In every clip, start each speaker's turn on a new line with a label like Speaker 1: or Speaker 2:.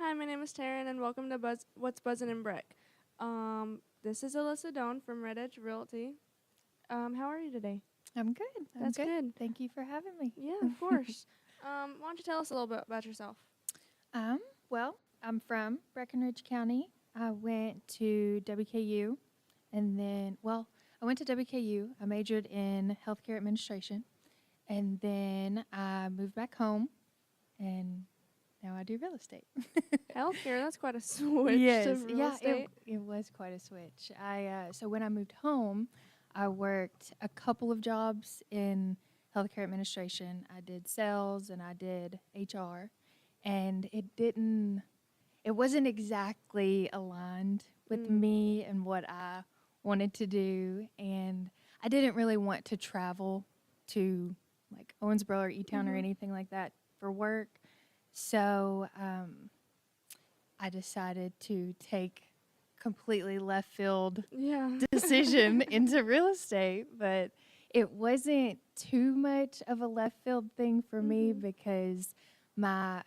Speaker 1: Hi, my name is Tarryn, and welcome to What's Buzzin' in Breck. This is Alissa Doan from Red Edge Realty. How are you today?
Speaker 2: I'm good.
Speaker 1: That's good.
Speaker 2: Thank you for having me.
Speaker 1: Yeah, of course. Why don't you tell us a little bit about yourself?
Speaker 2: Well, I'm from Breckinridge County. I went to WKU, and then, I went to WKU. I majored in healthcare administration, and then I moved back home, and now I do real estate.
Speaker 1: Healthcare, that's quite a switch to real estate.
Speaker 2: It was quite a switch. So when I moved home, I worked a couple of jobs in healthcare administration. I did sales and I did HR, and it wasn't exactly aligned with me and what I wanted to do, and I didn't really want to travel to like Owensboro or E-Town or anything like that for work. So I decided to take completely left field decision into real estate, but it wasn't too much of a left field thing for me because my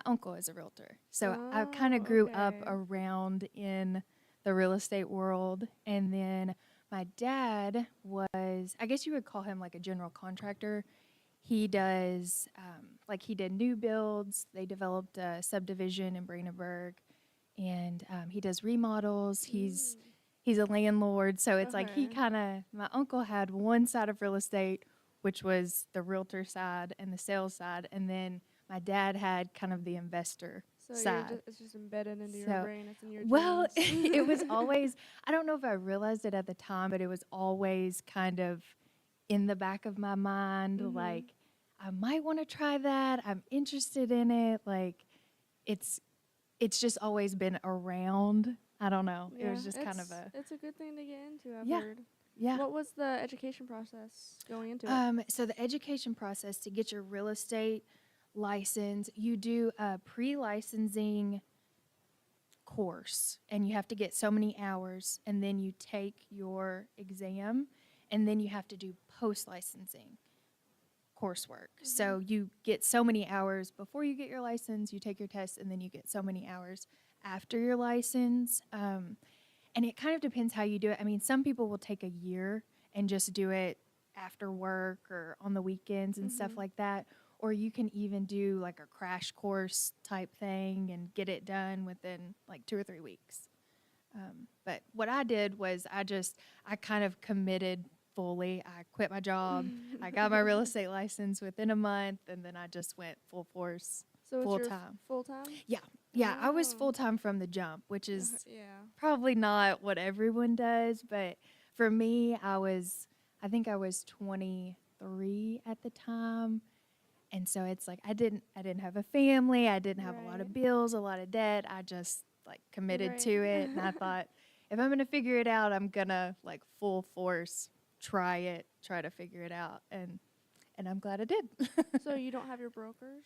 Speaker 2: uncle is a realtor. So I kind of grew up around in the real estate world, and then my dad was, I guess you would call him like a general contractor. He does, he did new builds. They developed a subdivision in Brandenburg, and he does remodels. He's a landlord, so it's like my uncle had one side of real estate, which was the realtor side and the sales side, and then my dad had kind of the investor side.
Speaker 1: It's just embedded into your brain. It's in your
Speaker 2: Well,
Speaker 1: genes.
Speaker 2: it was always, I don't know if I realized it at the time, but it was always kind of in the back of my mind, like, I might want to try that. I'm interested in it. Like, it's just always been around. I don't know.
Speaker 1: Yeah,
Speaker 2: it was just kind of
Speaker 1: It's a good thing to get into, I've heard.
Speaker 2: Yeah.
Speaker 1: What was the education process going into it?
Speaker 2: So the education process to get your real estate license, you do a pre-licensing course, and you have to get so many hours, and then you take your exam, and then you have to do post-licensing coursework. So you get so many hours before you get your license, you take your test, and then you get so many hours after your license. And it kind of depends how you do it. I mean, some people will take a year and just do it after work or on the weekends and stuff like that. Or you can even do like a crash course type thing and get it done within like 2 or 3 weeks. But what I did was I kind of committed fully. I quit my job. I got my real estate license within a month, and then I just went full force, full time.
Speaker 1: Full time?
Speaker 2: Yeah. I was full time from the jump, which is probably not what everyone does, but for me, I think I was 23 at the time, and so it's like I didn't have a family. I didn't have a lot of bills, a lot of debt. I just like committed to it, and I thought, if I'm gonna figure it out, I'm gonna like full force try to figure it out, and I'm glad I did.
Speaker 1: So you don't have your brokers?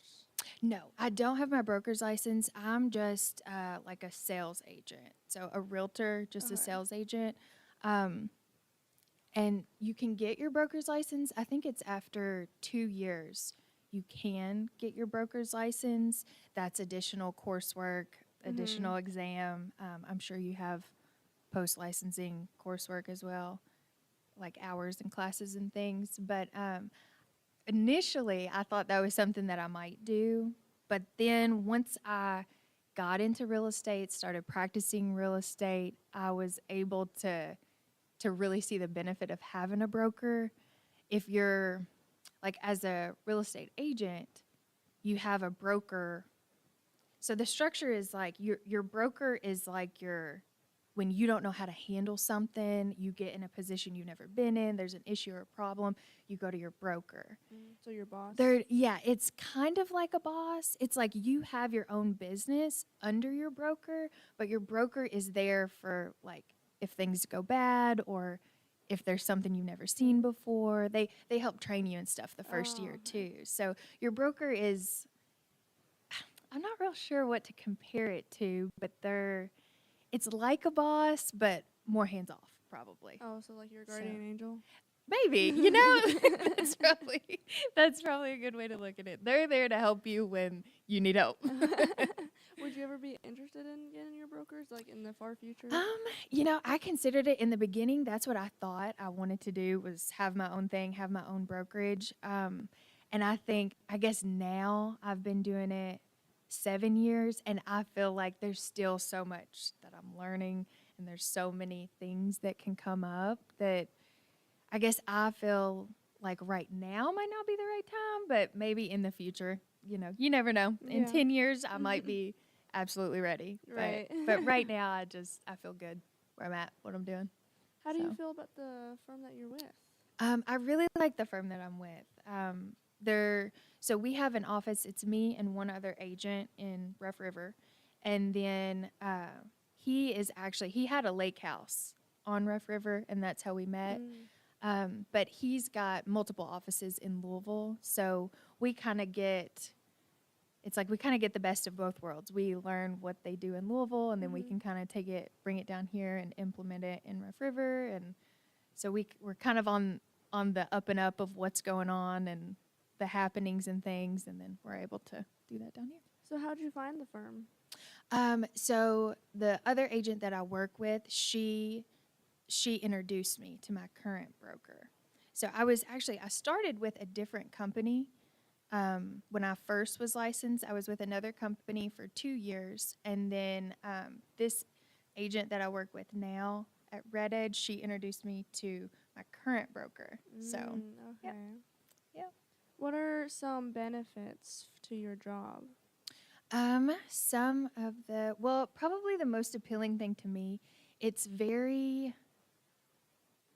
Speaker 2: No, I don't have my broker's license. I'm just like a sales agent, so a realtor, just a sales agent. And you can get your broker's license. I think it's after 2 years you can get your broker's license. That's additional coursework, additional exam. I'm sure you have post-licensing coursework as well, like hours and classes and things. But initially, I thought that was something that I might do. But then once I got into real estate, started practicing real estate, I was able to really see the benefit of having a broker. If you're, like, as a real estate agent, you have a broker. So the structure is like your broker is like when you don't know how to handle something, you get in a position you've never been in, there's an issue or a problem, you go to your broker.
Speaker 1: So your boss?
Speaker 2: It's kind of like a boss. It's like you have your own business under your broker, but your broker is there for, like, if things go bad or if there's something you've never seen before. They help train you and stuff the first year too. So your broker is, I'm not real sure what to compare it to, but it's like a boss, but more hands-off, probably.
Speaker 1: Oh, so like your guardian angel?
Speaker 2: Maybe, that's probably a good way to look at it. They're there to help you when you need help.
Speaker 1: Would you ever be interested in getting your brokers, like in the far future?
Speaker 2: I considered it in the beginning. That's what I thought I wanted to do, was have my own thing, have my own brokerage. And I guess now I've been doing it 7 years, and I feel like there's still so much that I'm learning, and there's so many things that can come up that I guess I feel like right now might not be the right time, but maybe in the future, you never know. In
Speaker 1: Yeah.
Speaker 2: 10 years, I might be absolutely ready.
Speaker 1: Right.
Speaker 2: But right now, I feel good where I'm at, what I'm doing.
Speaker 1: How do you
Speaker 2: So.
Speaker 1: feel about the firm that you're with?
Speaker 2: I really like the firm that I'm with. So we have an office. It's me and one other agent in Rough River, and then he had a lake house on Rough River, and that's how we met. But he's got multiple offices in Louisville, so we kind of get the best of both worlds. We learn what they do in Louisville, and then we can kind of bring it down here and implement it in Rough River, and so we're kind of on the up and up of what's going on and the happenings and things, and then we're able to do that down here.
Speaker 1: So how'd you find the firm?
Speaker 2: So the other agent that I work with, she introduced me to my current broker. So I started with a different company. When I first was licensed, I was with another company for 2 years, and then this agent that I work with now at Red Edge, she introduced me to my current broker. So,
Speaker 1: Okay.
Speaker 2: Yep.
Speaker 1: What are some benefits to your job?
Speaker 2: Probably the most appealing thing to me,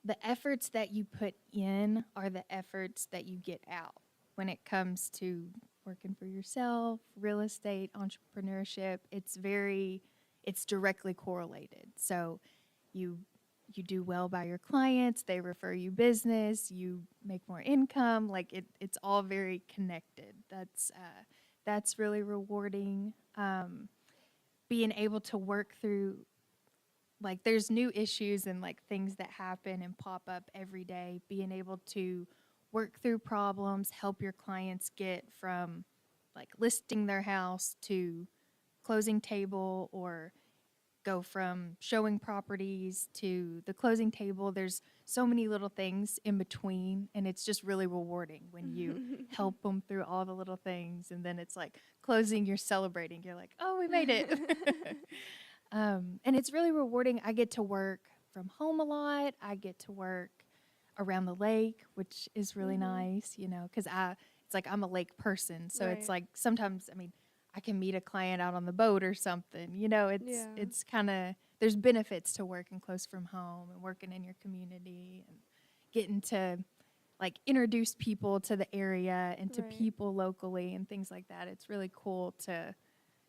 Speaker 2: the efforts that you put in are the efforts that you get out when it comes to working for yourself, real estate, entrepreneurship. It's directly correlated. So you do well by your clients, they refer you business, you make more income. Like it's all very connected. That's really rewarding. Being able to work through, like, there's new issues and like things that happen and pop up every day. Being able to work through problems, help your clients get from like listing their house to closing table, or go from showing properties to the closing table. There's so many little things in between, and it's just really rewarding when you help them through all the little things, and then it's like closing, you're celebrating. You're like, oh, we made it. And it's really rewarding. I get to work from home a lot. I get to work around the lake, which is really nice, because it's like I'm a lake person. So it's like sometimes, I can meet a client out on the boat or something. It's kind of, there's benefits to working close from home and working in your community and getting to like introduce people to the area and to people locally and things like that. It's really cool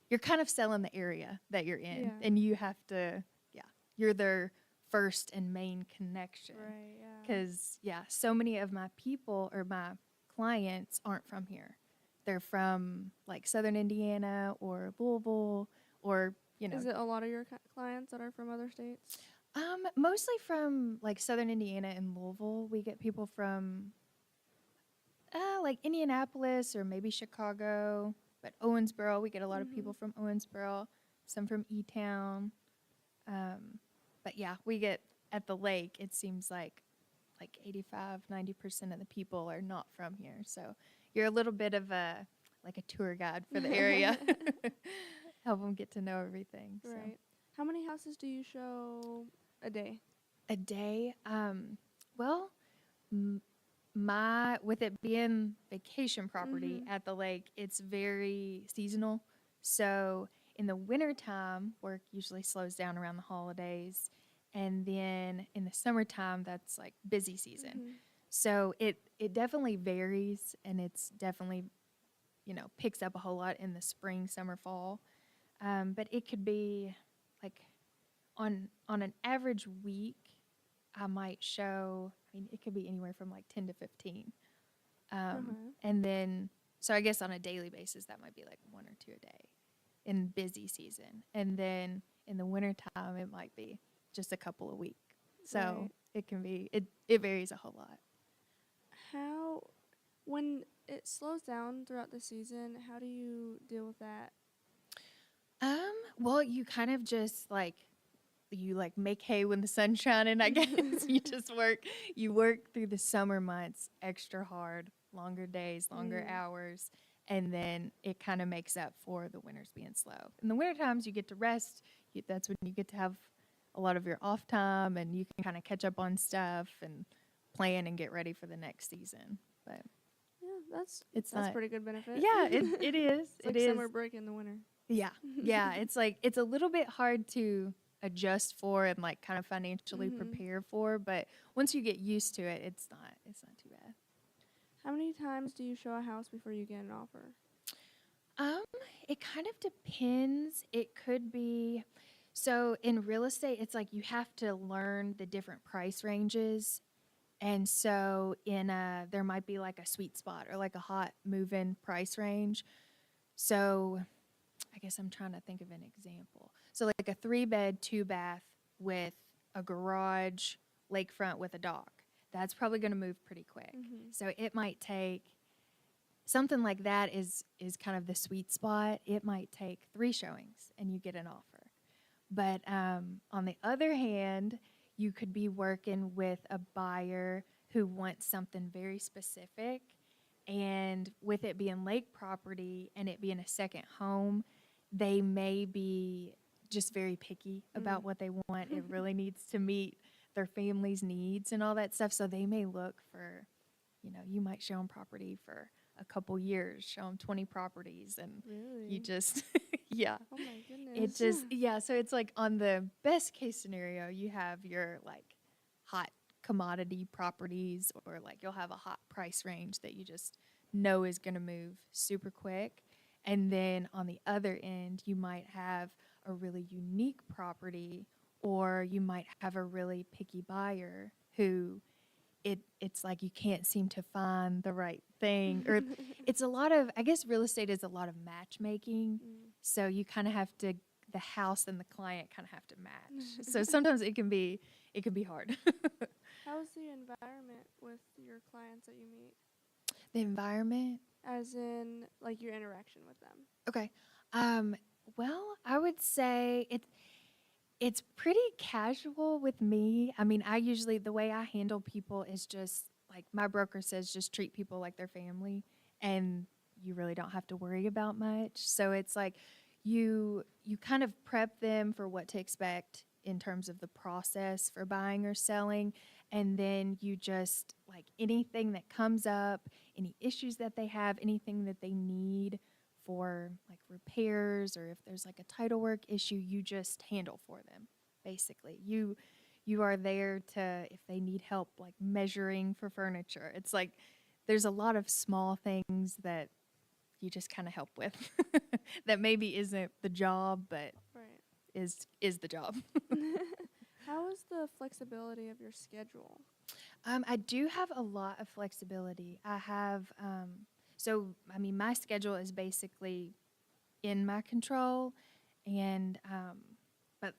Speaker 2: you're kind of selling the area that you're in, and you have to, you're their first and main connection.
Speaker 1: Right, yeah.
Speaker 2: Because, so many of my people or my clients aren't from here. They're from like Southern Indiana or Louisville, or
Speaker 1: Is it a lot of your clients that are from other states?
Speaker 2: Mostly from like Southern Indiana and Louisville. We get people from like Indianapolis or maybe Chicago, but Owensboro, we get a lot of people from Owensboro, some from E-Town. But we get at the lake, it seems like 85-90% of the people are not from here. So you're a little bit of a tour guide for the area. Help them get to know everything. So.
Speaker 1: Right. How many houses do you show a day?
Speaker 2: A day? With it being vacation property at the lake, it's very seasonal. So in the wintertime, work usually slows down around the holidays. And then in the summertime, that's like busy season. So it definitely varies, and it's definitely, picks up a whole lot in the spring, summer, fall. But it could be like on an average week, I might show, it could be anywhere from like 10 to 15. And then, so I guess on a daily basis, that might be like 1 or 2 a day in busy season. And then in the wintertime, it might be just a couple a week. So it can be, it varies a whole lot.
Speaker 1: When it slows down throughout the season, how do you deal with that?
Speaker 2: Well, you kind of just like you like make hay when the sun's shining, I guess. You work through the summer months extra hard, longer days, longer hours, and then it kind of makes up for the winters being slow. In the winter times, you get to rest. That's when you get to have a lot of your off time, and you can kind of catch up on stuff and plan and get ready for the next season. But
Speaker 1: Yeah,
Speaker 2: it's
Speaker 1: that's
Speaker 2: not.
Speaker 1: pretty good benefit.
Speaker 2: Yeah, it is.
Speaker 1: It's like summer break in the winter.
Speaker 2: Yeah, yeah. It's like it's a little bit hard to adjust for and like kind of financially prepare for, but once you get used to it, it's not too bad.
Speaker 1: How many times do you show a house before you get an offer?
Speaker 2: Um, it kind of depends. It could be so in real estate, it's like you have to learn the different price ranges. And so in there might be like a sweet spot or like a hot move-in price range. So I guess I'm trying to think of an example. So like a 3-bed, 2-bath with a garage, lakefront with a dock. That's probably going to move pretty quick. So it might take something like that is kind of the sweet spot. It might take 3 showings and you get an offer. But on the other hand, you could be working with a buyer who wants something very specific. And with it being lake property and it being a second home, they may be just very picky about what they want. It really needs to meet their family's needs and all that stuff. So they may look for, you might show them property for a couple years, show them 20 properties, and you just, yeah.
Speaker 1: Oh my goodness.
Speaker 2: It just, yeah. So it's like on the best case scenario, you have your like hot commodity properties, or like you'll have a hot price range that you just know is going to move super quick. And then on the other end, you might have a really unique property, or you might have a really picky buyer who it's like you can't seem to find the right thing. Or it's a lot of, I guess real estate is a lot of matchmaking. So you kind of have to, the house and the client kind of have to match. So sometimes it can be hard.
Speaker 1: How's the environment with your clients that you meet?
Speaker 2: The environment?
Speaker 1: As in, like, your interaction with them.
Speaker 2: Okay. Well, I would say it's pretty casual with me. I mean, I usually, the way I handle people is just, like my broker says, just treat people like their family, and you really don't have to worry about much. So it's like you kind of prep them for what to expect in terms of the process for buying or selling, and then you just, like, anything that comes up, any issues that they have, anything that they need for like repairs, or if there's like a title work issue, you just handle for them. Basically, you are there to, if they need help like measuring for furniture, it's like there's a lot of small things that you just kind of help with that maybe isn't the job, but is the job.
Speaker 1: How is the flexibility of your schedule?
Speaker 2: I do have a lot of flexibility. I have so, I mean, my schedule is basically in my control, and but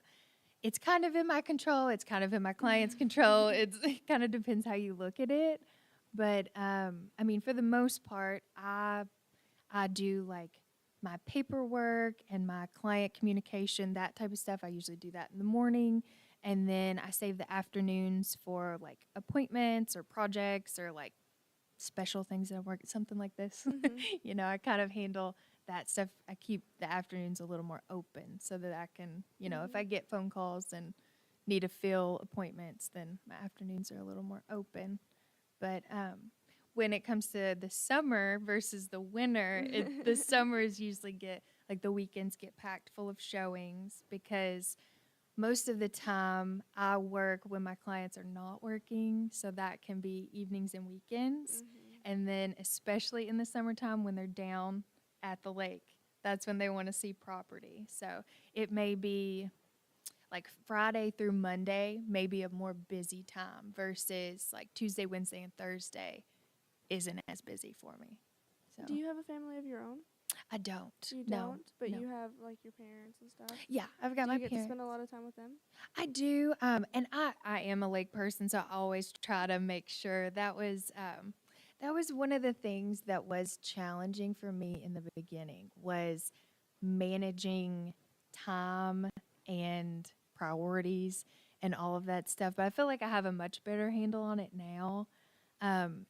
Speaker 2: it's kind of in my control. It's kind of in my client's control. It kind of depends how you look at it. But I mean, for the most part, I do like my paperwork and my client communication, that type of stuff. I usually do that in the morning, and then I save the afternoons for like appointments or projects or like special things that I work, something like this. I kind of handle that stuff. I keep the afternoons a little more open so that I can, if I get phone calls and need to fill appointments, then my afternoons are a little more open. But when it comes to the summer versus the winter, the summers usually get, like the weekends get packed full of showings, because most of the time I work when my clients are not working, so that can be evenings and weekends. And then especially in the summertime when they're down at the lake, that's when they want to see property. So it may be like Friday through Monday, maybe a more busy time versus like Tuesday, Wednesday, and Thursday isn't as busy for me. So
Speaker 1: Do you have a family of your own?
Speaker 2: I don't.
Speaker 1: You
Speaker 2: No,
Speaker 1: don't? But
Speaker 2: no.
Speaker 1: you have like your parents and stuff?
Speaker 2: Yeah, I've got
Speaker 1: Do
Speaker 2: my
Speaker 1: you get
Speaker 2: parents.
Speaker 1: to spend a lot of time with them?
Speaker 2: I do, and I am a lake person, so I always try to make sure that was one of the things that was challenging for me in the beginning, was managing time and priorities and all of that stuff. But I feel like I have a much better handle on it now.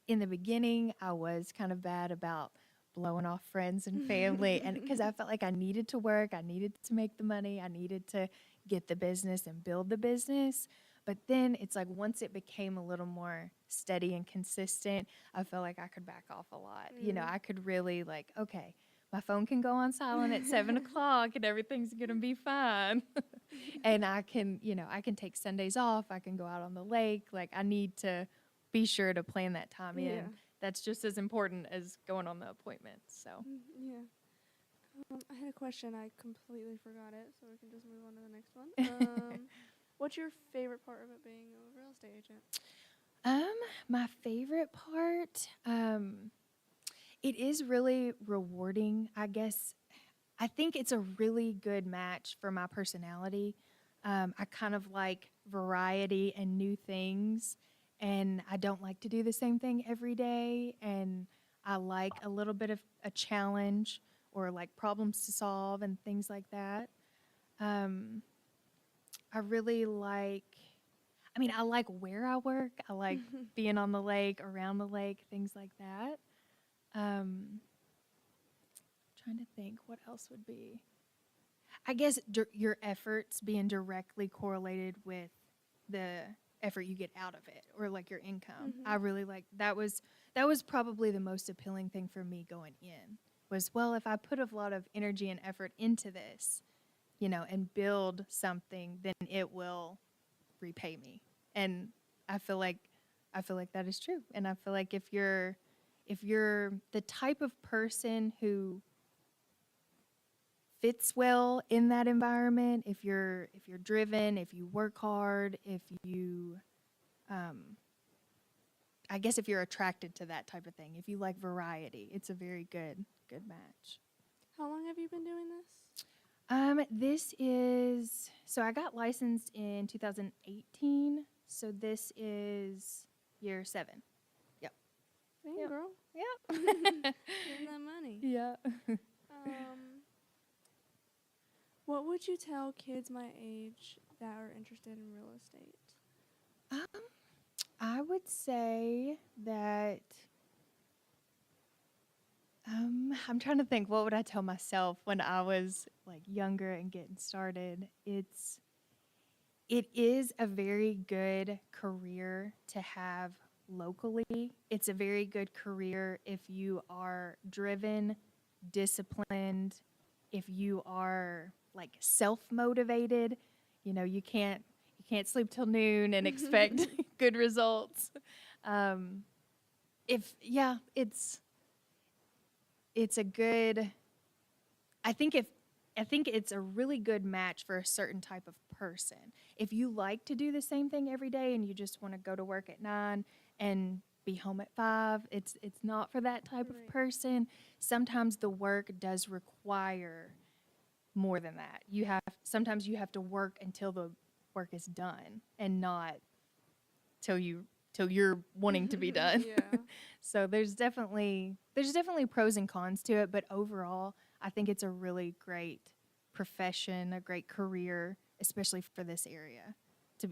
Speaker 2: In the beginning, I was kind of bad about blowing off friends and family, and because I felt like I needed to work, I needed to make the money, I needed to get the business and build the business. But then it's like once it became a little more steady and consistent, I felt like I could back off a lot. You know, I could really like, okay, my phone can go on silent at 7 o'clock and everything's gonna be fine. And I can, you know, I can take Sundays off. I can go out on the lake. Like I need to be sure to plan that time in.
Speaker 1: Yeah.
Speaker 2: That's just as important as going on the appointment. So
Speaker 1: Yeah. I had a question. I completely forgot it, so we can just move on to the next one. What's your favorite part of it being a real estate agent?
Speaker 2: my favorite part, it is really rewarding, I guess. I think it's a really good match for my personality. I kind of like variety and new things, and I don't like to do the same thing every day, and I like a little bit of a challenge or like problems to solve and things like that. Um, I really like, I mean, I like where I work. I like being on the lake, around the lake, things like that. Trying to think what else would be. I guess your efforts being directly correlated with the effort you get out of it, or like your income. I really like that was probably the most appealing thing for me going in was, well, if I put a lot of energy and effort into this, you know, and build something, then it will repay me. And I feel like that is true. And I feel like if you're the type of person who fits well in that environment, if you're driven, if you work hard, if you I guess if you're attracted to that type of thing, if you like variety, it's a very good match.
Speaker 1: How long have you been doing this?
Speaker 2: This is, so I got licensed in 2018, so this is year 7. Yep.
Speaker 1: Dang,
Speaker 2: Yep.
Speaker 1: girl.
Speaker 2: Yep.
Speaker 1: Getting that money.
Speaker 2: Yeah.
Speaker 1: What would you tell kids my age that are interested in real estate?
Speaker 2: I would say that I'm trying to think, what would I tell myself when I was like younger and getting started? It is a very good career to have locally. It's a very good career if you are driven, disciplined, if you are like self-motivated. You know, you can't sleep till noon and expect good results. It's a good, I think it's a really good match for a certain type of person. If you like to do the same thing every day and you just want to go to work at 9 and be home at 5, it's not for that type of person. Sometimes the work does require more than that. Sometimes you have to work until the work is done and not till you're wanting to be done.
Speaker 1: Yeah.
Speaker 2: So there's definitely pros and cons to it, but overall, I think it's a really great profession, a great career, especially for this area.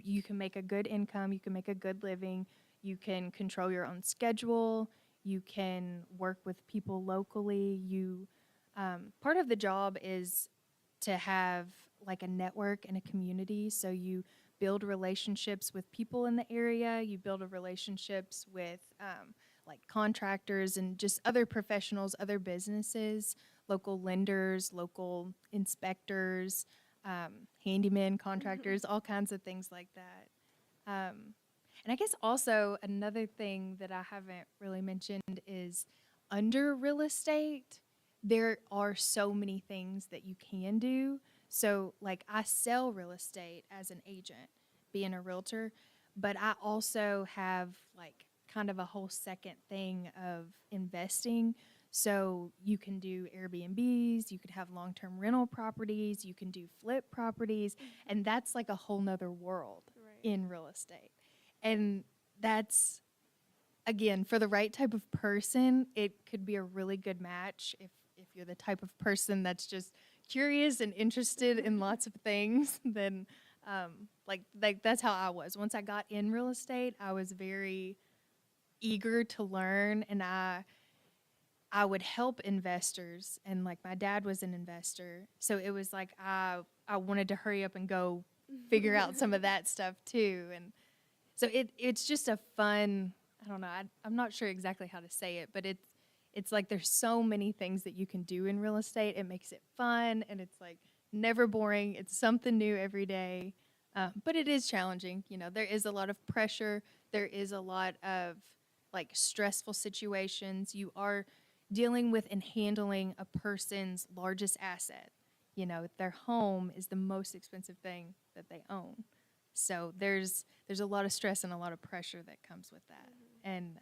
Speaker 2: You can make a good income, you can make a good living, you can control your own schedule, you can work with people locally. Part of the job is to have like a network and a community, so you build relationships with people in the area, you build relationships with like contractors and just other professionals, other businesses, local lenders, local inspectors, handymen, contractors, all kinds of things like that. And I guess also another thing that I haven't really mentioned is under real estate, there are so many things that you can do. So like I sell real estate as an agent, being a realtor, but I also have like kind of a whole second thing of investing. So you can do Airbnbs, you could have long-term rental properties, you can do flip properties, and that's like a whole nother world in real estate. And that's, again, for the right type of person, it could be a really good match if you're the type of person that's just curious and interested in lots of things, then like that's how I was. Once I got in real estate, I was very eager to learn, and I would help investors, and like my dad was an investor, so it was like I wanted to hurry up and go figure out some of that stuff too. And so it's just a fun, I don't know, I'm not sure exactly how to say it, but it's like there's so many things that you can do in real estate. It makes it fun, and it's like never boring. It's something new every day, but it is challenging. You know, there is a lot of pressure. There is a lot of like stressful situations. You are dealing with and handling a person's largest asset. You know, their home is the most expensive thing that they own. So there's a lot of stress and a lot of pressure that comes with that, and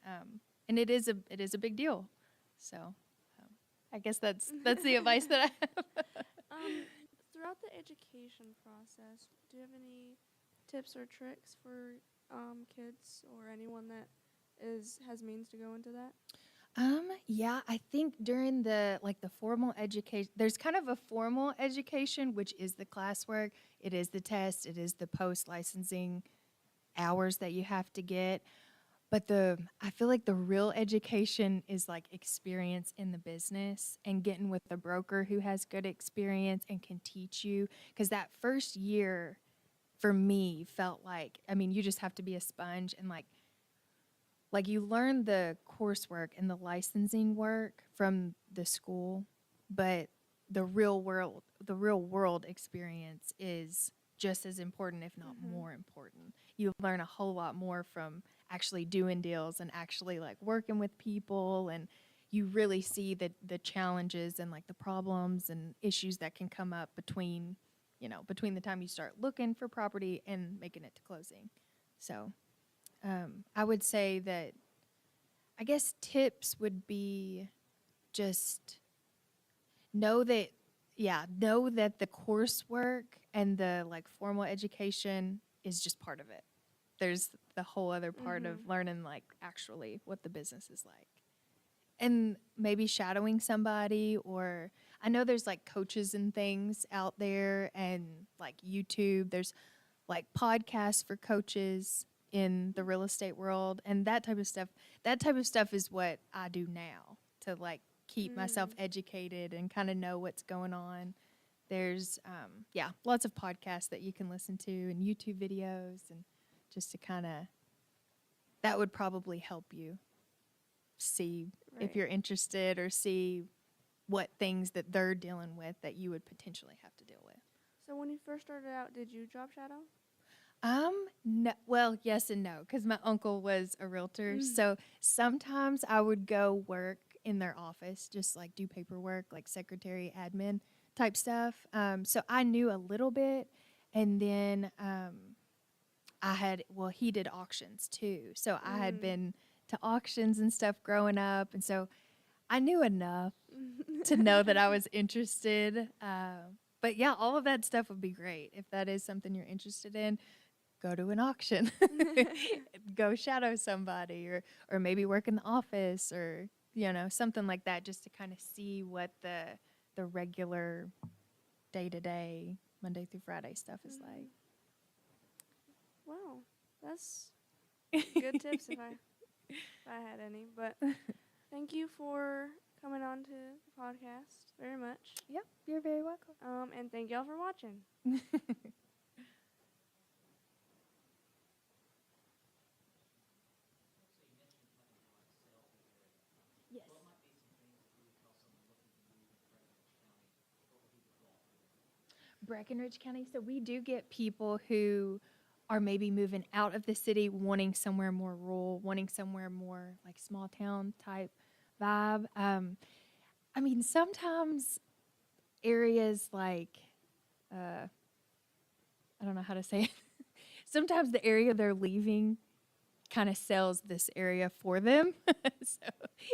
Speaker 2: it is a big deal. So I guess that's the advice that I have.
Speaker 1: Throughout the education process, do you have any tips or tricks for kids or anyone that has means to go into that?
Speaker 2: Yeah, I think during the formal education, there's kind of a formal education, which is the classwork, it is the test, it is the post-licensing hours that you have to get. But I feel like the real education is like experience in the business and getting with a broker who has good experience and can teach you. Because that first year for me felt like, I mean, you just have to be a sponge, and like you learn the coursework and the licensing work from the school, but the real world experience is just as important, if not more important. You learn a whole lot more from actually doing deals and actually like working with people, and you really see the challenges and like the problems and issues that can come up between the time you start looking for property and making it to closing. So I would say that, I guess tips would be just know that the coursework and the like formal education is just part of it. There's the whole other part of learning like actually what the business is like. And maybe shadowing somebody, or I know there's like coaches and things out there, and like YouTube, there's like podcasts for coaches in the real estate world, and that type of stuff is what I do now to like keep myself educated and kind of know what's going on. There's lots of podcasts that you can listen to and YouTube videos, and just to kind of, that would probably help you see if you're interested, or see what things that they're dealing with that you would potentially have to deal with.
Speaker 1: So when you first started out, did you job shadow?
Speaker 2: No, well, yes and no, because my uncle was a realtor. So sometimes I would go work in their office, just like do paperwork, like secretary, admin type stuff. So I knew a little bit, and then he did auctions too. So I had been to auctions and stuff growing up, and so I knew enough to know that I was interested. But yeah, all of that stuff would be great. If that is something you're interested in, go to an auction, go shadow somebody, or maybe work in the office, or something like that, just to kind of see what the regular day-to-day Monday through Friday stuff is like.
Speaker 1: Wow, that's good tips if I had any. But thank you for coming on to the podcast very much.
Speaker 2: Yep, you're very welcome.
Speaker 1: And thank y'all for watching.
Speaker 2: Yes. Breckinridge County. So we do get people who are maybe moving out of the city, wanting somewhere more rural, wanting somewhere more like small town type vibe. I mean, sometimes areas like, I don't know how to say it. Sometimes the area they're leaving kind of sells this area for them. So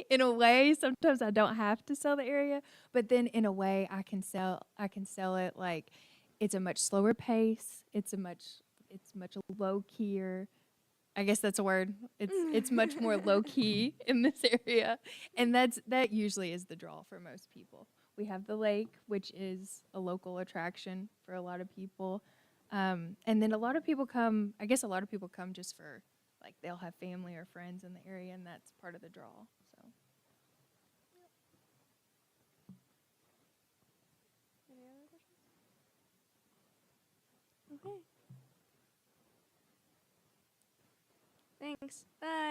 Speaker 2: in a way, sometimes I don't have to sell the area, but then in a way I can sell it like it's a much slower pace. It's much low keyer. I guess that's a word. It's much more low key in this area. And that usually is the draw for most people. We have the lake, which is a local attraction for a lot of people. And then a lot of people come, I guess a lot of people come just for, like, they'll have family or friends in the area, and that's part of the draw. So
Speaker 1: Any other questions? Okay. Thanks. Bye.